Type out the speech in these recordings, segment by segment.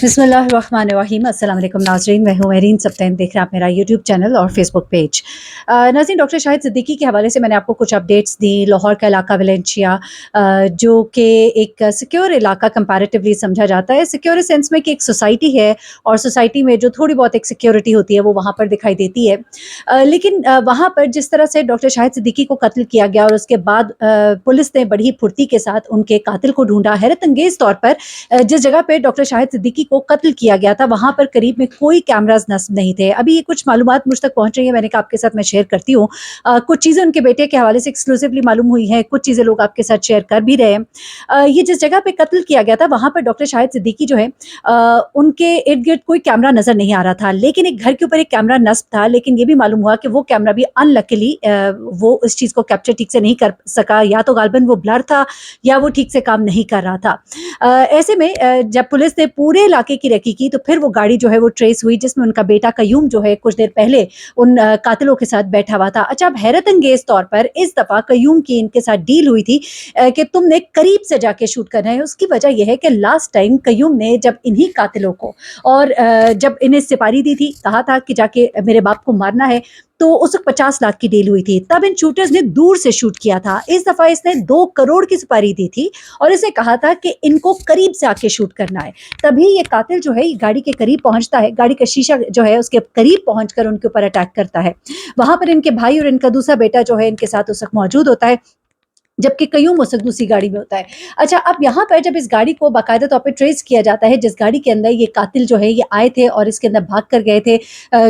बिस्मिल्लाहिर्रहमानिर्रहीम। अस्सलाम वालेकुम नाज़रीन, मैं हूँ महरीन सब्तैन, देख रहे हैं आप मेरा यूट्यूब चैनल और फेसबुक पेज। नाज़रीन, डॉक्टर शाहिद सिद्दीकी के हवाले से मैंने आपको कुछ अपडेट्स दी। लाहौर का इलाका वेलेंशिया, जो कि एक सिक्योर इलाका कंपैरेटिवली समझा जाता है, सिक्योर इस सेंस में कि एक सोसाइटी है और सोसाइटी में जो थोड़ी बहुत एक सिक्योरिटी होती है वो वहाँ पर दिखाई देती है। लेकिन वहाँ पर जिस तरह से डॉक्टर शाहिद सिद्दीकी को कत्ल किया गया और उसके बाद पुलिस ने बड़ी फुर्ती के साथ उनके कातिल को ढूंढा, हैरत अंगेज तौर पर जिस जगह पे डॉक्टर शाहिद सिद्दीकी को कत्ल किया गया था वहां पर करीब में कोई कैमरास नस्ब नहीं थे। अभी ये कुछ मालूमात मुझ तक पहुंच रही है, मैंने कहा आपके साथ मैं शेयर करती हूँ। कुछ चीज़ें उनके बेटे के हवाले से एक्सक्लूसिवली मालूम हुई हैं, कुछ चीज़ें लोग आपके साथ शेयर कर भी रहे हैं। ये जिस जगह पे कत्ल किया गया था वहां पर डॉक्टर शाहिद सिद्दीकी जो है, उनके इर्द गिर्द कोई कैमरा नजर नहीं आ रहा था, लेकिन एक घर के ऊपर एक कैमरा नस्ब था। लेकिन ये भी मालूम हुआ कि वो कैमरा भी अनलकीली वो इस चीज़ को कैप्चर ठीक से नहीं कर सका, या तो गालबन वो ब्लर था या वो ठीक से काम नहीं कर रहा था। ऐसे में जब पुलिस ने पूरे इलाके की रेकी की तो फिर वो गाड़ी जो है वो ट्रेस हुई, जिसमें उनका बेटा कयूम जो है कुछ देर पहले उन कातिलों के साथ बैठा हुआ था। अच्छा, अब हैरत अंगेज तौर पर इस दफा कयूम की इनके साथ डील हुई थी कि तुमने करीब से जाके शूट करना है। उसकी वजह यह है कि लास्ट टाइम कयूम ने जब इन्हीं कातिलों को और जब इन्हें सिपारी दी थी, कहा था कि जाके मेरे बाप को मारना है, तो उस वक्त 50 लाख की डील हुई थी। तब इन शूटर्स ने दूर से शूट किया था। इस दफा इसने 2 करोड़ की सुपारी दी थी और इसे कहा था कि इनको करीब से आके शूट करना है। तभी ये कातिल जो है गाड़ी के करीब पहुंचता है, गाड़ी का शीशा जो है उसके करीब पहुंचकर उनके ऊपर अटैक करता है। वहां पर इनके भाई और इनका दूसरा बेटा जो है इनके साथ उस वक्त मौजूद होता है, जबकि कयूम उस वक्त दूसरी गाड़ी में होता है। अच्छा, अब यहाँ पर जब इस गाड़ी को बाकायदा तौर पे ट्रेस किया जाता है, जिस गाड़ी के अंदर ये कातिल जो है ये आए थे और इसके अंदर भाग कर गए थे,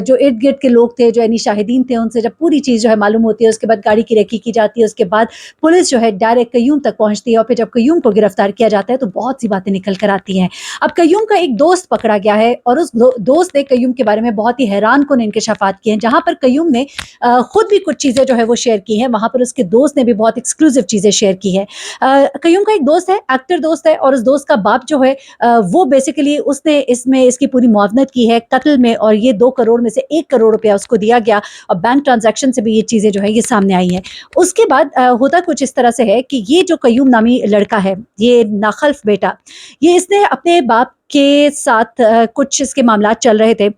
जो इर्द गिर्द के लोग थे, जो यानी शाहिदीन थे, उनसे जब पूरी चीज़ जो है मालूम होती है, उसके बाद गाड़ी की रेकी की जाती है, उसके बाद पुलिस जो है डायरेक्ट कयूम तक पहुंचती है और फिर जब कयूम को गिरफ्तार किया जाता है तो बहुत सी बातें निकल कर आती हैं। अब कयूम का एक दोस्त पकड़ा गया है और उस दोस्त ने कयूम के बारे में बहुत ही हैरान कुन इंकशाफात किए हैं। जहाँ पर कयूम ने खुद भी कुछ चीज़ें जो है वो शेयर की हैं, वहाँ पर उसके दोस्त ने भी बहुत एक्सक्लूसिव चीज़ें शेयर की है। कयूम का एक दोस्त है, एक्टर दोस्त है, और उस दोस्त का बाप जो है वो बेसिकली उसने इसमें इसकी पूरी मुआवनत की है कत्ल में, और ये 2 करोड़ में से 1 करोड़ रुपया उसको दिया गया और बैंक ट्रांजैक्शन से भी ये चीज़ें जो है ये सामने आई हैं। उसके बाद होता कुछ इस तरह से है कि ये जो कयूम नामी लड़का है, ये नाखल्फ बेटा, ये इसने अपने बाप के साथ कुछ इसके मामलात चल रहे थे।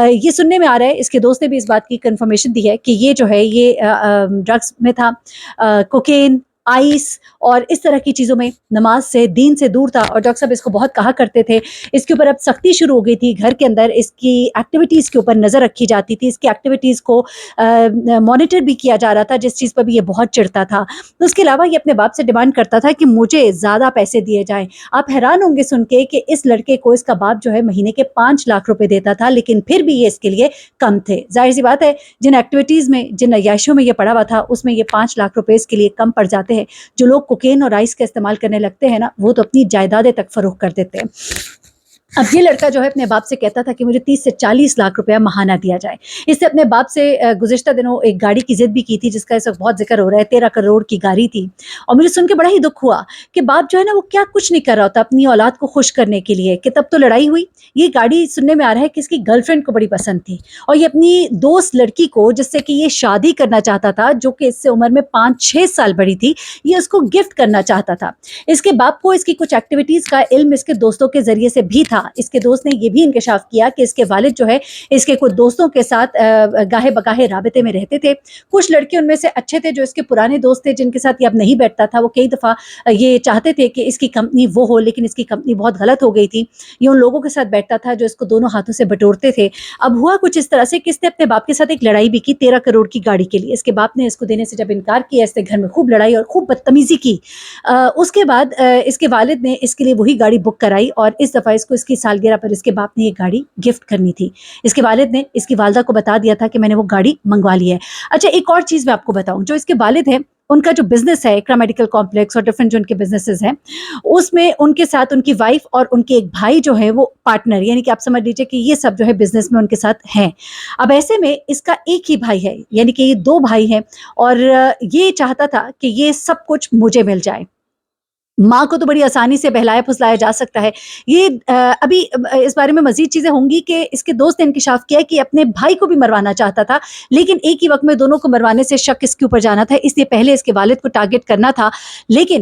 ये सुनने में आ रहा है, इसके दोस्त ने भी इस बात की कंफर्मेशन दी है कि ये जो है ये ड्रग्स में था, कोकेन, आइस और इस तरह की चीज़ों में, नमाज से, दीन से दूर था और डॉक्टर साहब इसको बहुत कहा करते थे। इसके ऊपर अब सख्ती शुरू हो गई थी, घर के अंदर इसकी एक्टिविटीज़ के ऊपर नज़र रखी जाती थी, इसकी एक्टिविटीज़ को मॉनिटर भी किया जा रहा था, जिस चीज़ पर भी ये बहुत चिढ़ता था। तो उसके अलावा ये अपने बाप से डिमांड करता था कि मुझे ज़्यादा पैसे दिए जाएँ। आप हैरान होंगे सुन के कि इस लड़के को इसका बाप जो है महीने के 5 लाख रुपए देता था, लेकिन फिर भी ये इसके लिए कम थे। ज़ाहिर-सी बात है, जिन एक्टिविटीज़ में, जिन अय्याशियों में ये पड़ा हुआ था, उसमें ये 5 लाख रुपए इसके लिए कम पड़ जाते हैं। जो लोग कोकेन और आइस का इस्तेमाल करने लगते हैं ना, वो तो अपनी जायदादें तक फरोख्त कर देते हैं। अब ये लड़का जो है अपने बाप से कहता था कि मुझे 30 से 40 लाख रुपया महाना दिया जाए। इसने अपने बाप से गुज़िश्ता दिनों एक गाड़ी की ज़िद भी की थी, जिसका इस वक़्त बहुत ज़िक्र हो रहा है, 13 करोड़ की गाड़ी थी। और मुझे सुन के बड़ा ही दुःख हुआ कि बाप जो है ना वो क्या कुछ नहीं कर रहा होता अपनी औलाद को खुश करने के लिए, कि तब तो लड़ाई हुई। ये गाड़ी सुनने में आ रहा है कि इसकी गर्लफ्रेंड को बड़ी पसंद थी और ये अपनी दोस्त लड़की को, जिससे कि ये शादी करना चाहता था, जो कि इससे उम्र में 5-6 साल बड़ी थी, ये उसको गिफ्ट करना चाहता था। इसके बाप को इसकी कुछ एक्टिविटीज़ का इल्म इसके दोस्तों के ज़रिए से भी था। इसके दोस्त ने ये भी इंकशाफ किया कि इसके वालिद जो है इसके कुछ दोस्तों के साथ गाहे बगाहे राबिते में रहते थे। कुछ लड़के उनमें से अच्छे थे, जो इसके पुराने दोस्त थे, जिनके साथ ये अब नहीं बैठता था। वो कई दफ़ा ये चाहते थे कि इसकी कंपनी वो हो, लेकिन इसकी कंपनी बहुत गलत हो गई थी। ये उन लोगों के साथ बैठता था जो इसको दोनों हाथों से बटोरते थे। अब हुआ कुछ इस तरह से कि इसने अपने बाप के साथ एक लड़ाई भी की 13 करोड़ की गाड़ी के लिए। इसके बाप ने इसको देने से जब इनकार किया, इसने घर में खूब लड़ाई और खूब बदतमीजी की। उसके बाद इसके वालिद ने इसके लिए वही गाड़ी बुक कराई और इस दफ़ा इसको इसकी सालगिरह पर इसके बाप ने ये गाड़ी गिफ्ट करनी थी। इसके वालिद ने इसकी वालदा को बता दिया था कि मैंने वो गाड़ी मंगवा ली है। अच्छा, एक और चीज़ मैं आपको बताऊँ, जो इसके वालिद हैं उनका जो बिज़नेस है, इकरा मेडिकल कॉम्प्लेक्स और डिफरेंट जो उनके बिज़नेसेस हैं, उसमें उनके साथ उनकी वाइफ़ और उनके एक भाई जो है वो पार्टनर, यानी कि आप समझ लीजिए कि ये सब जो है बिज़नेस में उनके साथ हैं। अब ऐसे में इसका एक ही भाई है, यानी कि ये 2 भाई हैं और ये चाहता था कि ये सब कुछ मुझे मिल जाए। ماں کو تو بڑی آسانی سے بہلایا پھسلایا جا سکتا ہے. یہ ابھی اس بارے میں مزید چیزیں ہوں گی کہ اس کے دوست نے انکشاف کیا کہ اپنے بھائی کو بھی مروانا چاہتا تھا، لیکن ایک ہی وقت میں دونوں کو مروانے سے شک اس کے اوپر جانا تھا، اس لیے پہلے اس کے والد کو ٹارگٹ کرنا تھا. لیکن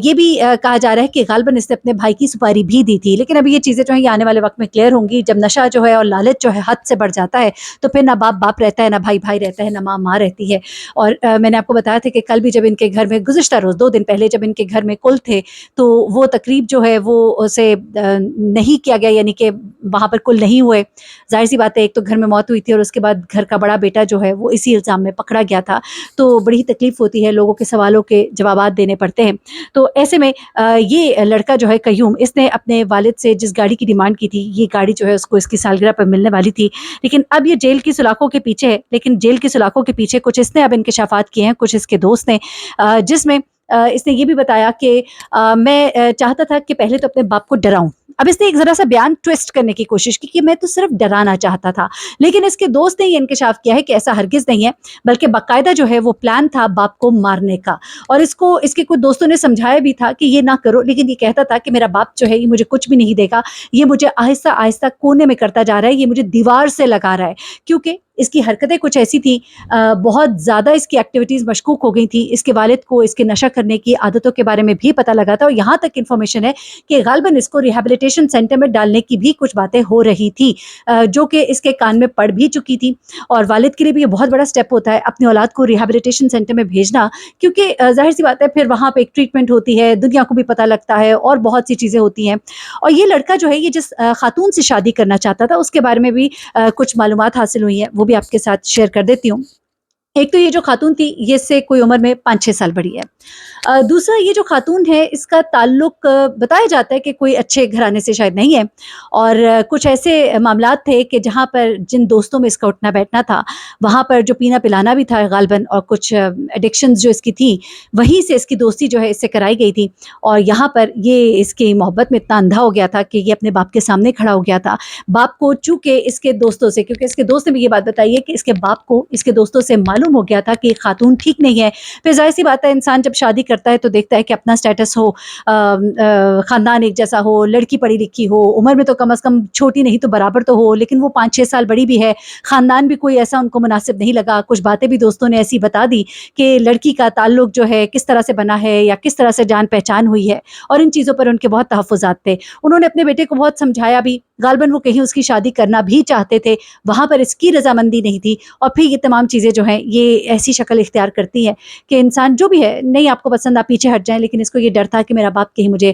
یہ بھی کہا جا رہا ہے کہ غالباً اس نے اپنے بھائی کی سپاری بھی دی تھی. لیکن ابھی یہ چیزیں جو ہیں یہ آنے والے وقت میں کلیئر ہوں گی. جب نشہ جو ہے اور لالچ جو ہے حد سے بڑھ جاتا ہے تو پھر نہ باپ باپ رہتا ہے، نہ بھائی بھائی رہتا ہے، نہ ماں ماں رہتی ہے. اور میں نے آپ کو بتایا تھا کہ کل بھی جب ان کے گھر میں گزشتہ روز 2 دن پہلے جب ان کے گھر میں کل تھے تو وہ تقریب جو ہے وہ اسے نہیں کیا گیا، یعنی کہ وہاں پر کل نہیں ہوئے. ظاہر سی بات ہے، ایک تو گھر میں موت ہوئی تھی اور اس کے بعد گھر کا بڑا بیٹا جو ہے وہ اسی الزام میں پکڑا گیا تھا. تو بڑی ہی تکلیف ہوتی ہے، لوگوں کے سوالوں کے جوابات دینے پڑتے ہیں. تو ایسے میں یہ لڑکا جو ہے قیوم، اس نے اپنے والد سے جس گاڑی کی ڈیمانڈ کی تھی، یہ گاڑی جو ہے اس کو اس کی سالگرہ پر ملنے والی تھی. لیکن اب یہ جیل کی سلاخوں کے پیچھے ہے. لیکن جیل کی سلاخوں کے پیچھے کچھ اس نے اب انکشافات کیے ہیں، کچھ اس کے دوست نے، جس میں اس نے یہ بھی بتایا کہ میں چاہتا تھا کہ پہلے تو اپنے باپ کو ڈراؤں. اب اس نے ایک ذرا سا بیان ٹویسٹ کرنے کی کوشش کی کہ میں تو صرف ڈرانا چاہتا تھا. لیکن اس کے دوست نے یہ انکشاف کیا ہے کہ ایسا ہرگز نہیں ہے، بلکہ باقاعدہ جو ہے وہ پلان تھا باپ کو مارنے کا. اور اس کو اس کے کچھ دوستوں نے سمجھایا بھی تھا کہ یہ نہ کرو، لیکن یہ کہتا تھا کہ میرا باپ جو ہے یہ مجھے کچھ بھی نہیں دے گا، یہ مجھے آہستہ آہستہ کونے میں کرتا جا رہا ہے، یہ مجھے دیوار سے لگا رہا ہے. کیونکہ اس کی حرکتیں کچھ ایسی تھیں، بہت زیادہ اس کی ایکٹیویٹیز مشکوک ہو گئی تھیں. اس کے والد کو اس کے نشہ کرنے کی عادتوں کے بارے میں بھی پتہ لگا تھا، اور یہاں تک انفارمیشن ہے کہ غالباً اس کو ریہیبلیٹیشن سینٹر میں ڈالنے کی بھی کچھ باتیں ہو رہی تھی، جو کہ اس کے کان میں پڑ بھی چکی تھی. اور والد کے لیے بھی یہ بہت بڑا سٹیپ ہوتا ہے اپنی اولاد کو ریہیبلیٹیشن سینٹر میں بھیجنا، کیونکہ ظاہر سی بات ہے پھر وہاں پہ ایک ٹریٹمنٹ ہوتی ہے، دنیا کو بھی پتہ لگتا ہے اور بہت سی چیزیں ہوتی ہیں. اور یہ لڑکا جو ہے یہ جس خاتون سے شادی کرنا چاہتا تھا اس کے بارے میں بھی کچھ معلومات حاصل ہوئی ہیں، وہ بھی آپ کے ساتھ شیئر کر دیتی ہوں. ایک تو یہ جو خاتون تھی یہ اس سے کوئی عمر میں 5-6 سال بڑی ہے. دوسرا یہ جو خاتون ہے اس کا تعلق بتایا جاتا ہے کہ کوئی اچھے گھرانے سے شاید نہیں ہے، اور کچھ ایسے معاملات تھے کہ جہاں پر جن دوستوں میں اس کا اٹھنا بیٹھنا تھا وہاں پر جو پینا پلانا بھی تھا غالباً، اور کچھ ایڈکشنز جو اس کی تھیں وہیں سے اس کی دوستی جو ہے اس سے کرائی گئی تھی. اور یہاں پر یہ اس کی محبت میں اتنا اندھا ہو گیا تھا کہ یہ اپنے باپ کے سامنے کھڑا ہو گیا تھا. باپ کو چونکہ اس کے دوستوں سے، کیونکہ اس کے دوست نے بھی یہ بات بتائی ہے کہ اس کے باپ کو اس کے دوستوں سے معلوم ہو گیا تھا کہ خاتون ٹھیک نہیں ہے. پھر ظاہر سی بات ہے انسان جب شادی کرتا ہے تو دیکھتا ہے کہ اپنا سٹیٹس ہو، خاندان ایک جیسا ہو، لڑکی پڑھی لکھی ہو، عمر میں تو کم از کم چھوٹی نہیں تو برابر تو ہو، لیکن وہ 5-6 سال بڑی بھی ہے. خاندان بھی کوئی ایسا ان کو مناسب نہیں لگا. کچھ باتیں بھی دوستوں نے ایسی بتا دی کہ لڑکی کا تعلق جو ہے کس طرح سے بنا ہے یا کس طرح سے جان پہچان ہوئی ہے، اور ان چیزوں پر ان کے بہت تحفظات تھے. انہوں نے اپنے بیٹے کو بہت سمجھایا بھی، غالباً وہ کہیں اس کی شادی کرنا بھی چاہتے تھے، وہاں پر اس کی رضامندی نہیں تھی. اور پھر یہ تمام چیزیں جو ہیں یہ ایسی شکل اختیار کرتی ہیں کہ انسان جو بھی ہے، نہیں آپ کو پسند آپ پیچھے ہٹ جائیں، لیکن اس کو یہ ڈر تھا کہ میرا باپ کہیں مجھے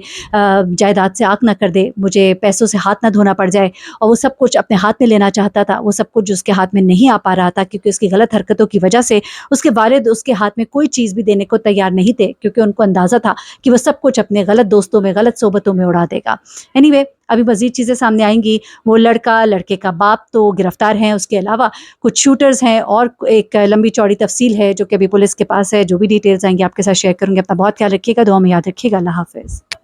جائیداد سے آنکھ نہ کر دے، مجھے پیسوں سے ہاتھ نہ دھونا پڑ جائے. اور وہ سب کچھ اپنے ہاتھ میں لینا چاہتا تھا، وہ سب کچھ جو اس کے ہاتھ میں نہیں آ پا رہا تھا کیونکہ اس کی غلط حرکتوں کی وجہ سے اس کے والد اس کے ہاتھ میں کوئی چیز بھی دینے کو تیار نہیں تھے، کیونکہ ان کو اندازہ تھا کہ وہ سب کچھ اپنے غلط دوستوں میں، غلط صحبتوں میں اڑا دے گا. اینی وے ابھی مزید چیزیں سامنے آئیں گی. وہ لڑکا، لڑکے کا باپ تو گرفتار ہیں، اس کے علاوہ کچھ شوٹرز ہیں، اور ایک لمبی چوڑی تفصیل ہے جو کہ ابھی پولیس کے پاس ہے. جو بھی ڈیٹیلز آئیں گی آپ کے ساتھ شیئر کروں گی. اپنا بہت خیال رکھیے گا، دعا میں یاد رکھیے گا. اللہ حافظ.